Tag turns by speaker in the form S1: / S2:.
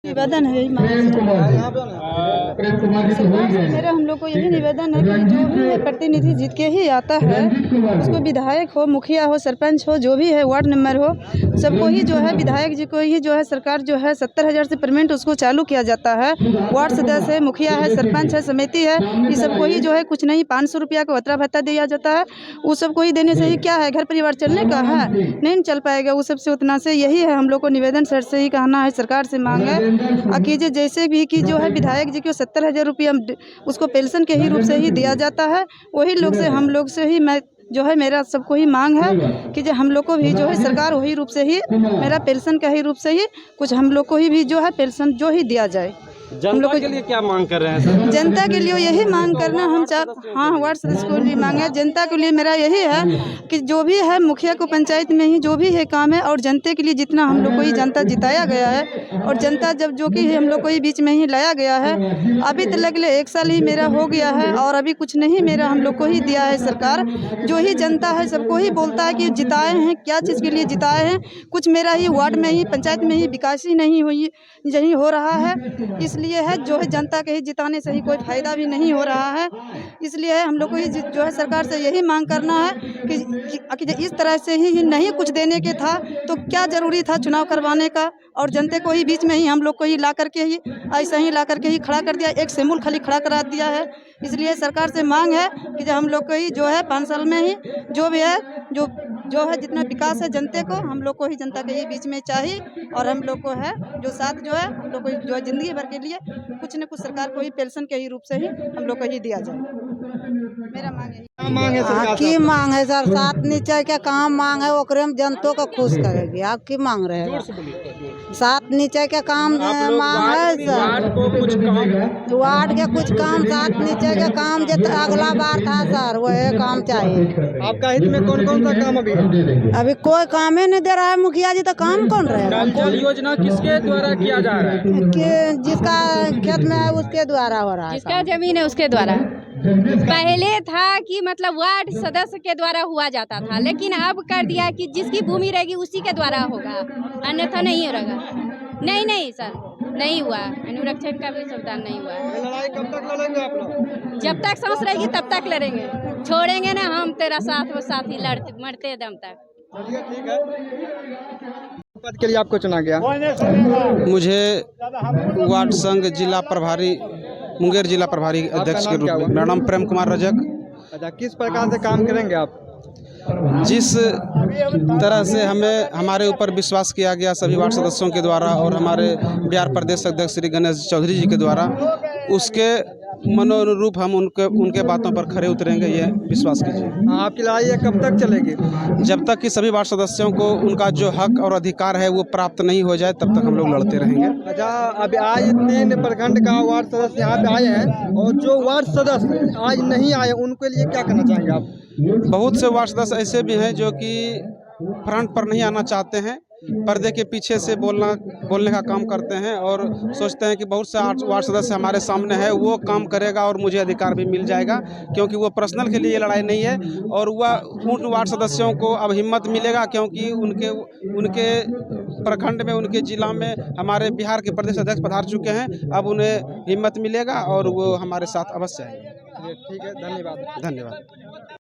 S1: निवेदन है सरकार से मेरा हम लोग को यही निवेदन है कि जो भी है प्रतिनिधि जीत के ही आता है, उसको विधायक हो, मुखिया हो, सरपंच हो, जो भी है, वार्ड मेंबर हो, सबको ही जो है विधायक जी को ही जो है सरकार जो है 70,000 से पेमेंट उसको चालू किया जाता है। वार्ड सदस्य है, मुखिया है, सरपंच है, समिति है, ये सबको ही जो है कुछ नहीं 500 रुपया का वतरा भत्ता दिया जाता है। वो सबको ही देने से ही क्या है, घर परिवार चलने का है, नहीं चल पाएगा वो सबसे उतना से। यही है हम लोग को निवेदन सर से ही कहना है, सरकार से मांग है कीजिए जैसे भी कि जो है विधायक जी को 70,000 रुपया उसको पेंशन के ही रूप से ही दिया जाता है। वही लोग से हम लोग से ही मैं जो है मेरा सबको ही मांग है कि जो हम लोग को भी जो है सरकार वही रूप से ही मेरा पेंशन का ही रूप से ही कुछ हम लोग को ही भी जो है पेंशन जो ही दिया जाए।
S2: जनता के लिए क्या मांग कर रहे हैं सर?
S1: जनता के लिए यही मांग करना हम हाँ वार्ड सदस्य को लिए मांग है। जनता के लिए मेरा यही है कि जो भी है मुखिया को पंचायत में ही जो भी है काम है, और जनता के लिए जितना हम लोग को ही जनता जिताया गया है, और जनता जब जो कि हम लोग को ही बीच में ही लाया गया है। अभी तक लगले 1 साल ही मेरा हो गया है और अभी कुछ नहीं मेरा हम लोग को ही दिया है सरकार। जो ही जनता है सबको ही बोलता है कि जिताए हैं, क्या चीज़ के लिए जिताए हैं, कुछ मेरा ही वार्ड में ही पंचायत में ही विकास ही नहीं हुई यही हो रहा है। इसलिए है जो है जनता के ही जिताने से ही कोई फायदा भी नहीं हो रहा है। इसलिए हम लोग को ही जो है सरकार से यही मांग करना है कि इस तरह से ही नहीं कुछ देने के था तो क्या जरूरी था चुनाव करवाने का, और जनता को ही बीच में ही हम लोग को ही ला करके ही ऐसा ही ला करके ही खड़ा कर दिया, एक सिंबल खाली खड़ा करा दिया है। इसलिए सरकार से मांग है कि जो हम लोग को ही जो है 5 साल में ही जो भी है जो है जितना विकास है जनता को हम लोग को ही जनता के ही बीच में चाहिए, और हम लोग को है जो साथ जो है हम लोग को जो जिंदगी भर के लिए कुछ न कुछ सरकार को ही पेंशन के ही रूप से ही हम लोग को ही दिया जाए। मेरा मांग है
S3: की मांग है सर, साथ नीचे के काम मांग है, ओकरे में जनता को खुश करेगी। आप की मांग रहे हैं? साथ नीचे के काम मांग है सर, वार्ड के कुछ काम, साथ नीचे के काम जो अगला बार था सर वही काम चाहिए।
S2: आपका हित में कौन कौन सा काम
S3: अभी कोई काम ही नहीं दे रहा है मुखिया जी, तो काम कौन रहेगा?
S2: योजना किसके द्वारा किया जा रहा है?
S3: कि जिसका खेत में है उसके द्वारा हो रहा है,
S4: जिसका जमीन है उसके द्वारा। पहले था कि मतलब वार्ड सदस्य के द्वारा हुआ जाता था, लेकिन अब कर दिया कि जिसकी भूमि रहेगी उसी के द्वारा होगा, अन्यथा नहीं होगा। नहीं सर, नहीं हुआ, अनुरक्षण का भी सुविधा नहीं हुआ।
S2: लड़ाई कब तक लड़ेंगे आप लोग?
S4: जब तक सांस रहेगी तब तक लड़ेंगे, छोड़ेंगे ना हम तेरा साथ वो साथ ही लड़ते मरते दम तक।
S2: चलिए ठीक है। पद के लिए आपको चुना गया?
S5: मुझे वार्ड संघ जिला प्रभारी मुंगेर जिला प्रभारी अध्यक्ष के रूप में। मेरा नाम प्रेम कुमार रजक।
S2: अच्छा, किस प्रकार से काम करेंगे आप?
S5: जिस तरह से हमें हमारे ऊपर विश्वास किया गया सभी वार्ड सदस्यों के द्वारा और हमारे बिहार प्रदेश अध्यक्ष श्री गणेश चौधरी जी के द्वारा, उसके मनोनुरूप हम उनके बातों पर खरे उतरेंगे, ये विश्वास कीजिए।
S2: आपकी लड़ाई कब तक चलेगी?
S5: जब तक कि सभी वार्ड सदस्यों को उनका जो हक और अधिकार है वो प्राप्त नहीं हो जाए तब तक हम लोग लड़ते रहेंगे।
S2: अच्छा, अभी आज 3 प्रखंड का वार्ड सदस्य यहाँ पे आए हैं, और जो वार्ड सदस्य आज नहीं आए उनके लिए क्या कहना चाहेंगे आप?
S5: बहुत से वार्ड सदस्य ऐसे भी हैं जो कि फ्रंट पर नहीं आना चाहते हैं, पर्दे के पीछे से बोलने का काम करते हैं और सोचते हैं कि बहुत से वार्ड सदस्य हमारे सामने है, वो काम करेगा और मुझे अधिकार भी मिल जाएगा, क्योंकि वो पर्सनल के लिए ये लड़ाई नहीं है। और वह उन वार्ड सदस्यों को अब हिम्मत मिलेगा क्योंकि उनके प्रखंड में, उनके जिला में हमारे बिहार के प्रदेश अध्यक्ष पधार चुके हैं। अब उन्हें हिम्मत मिलेगा और वो हमारे साथ अवश्य आएंगे।
S2: ठीक है, धन्यवाद।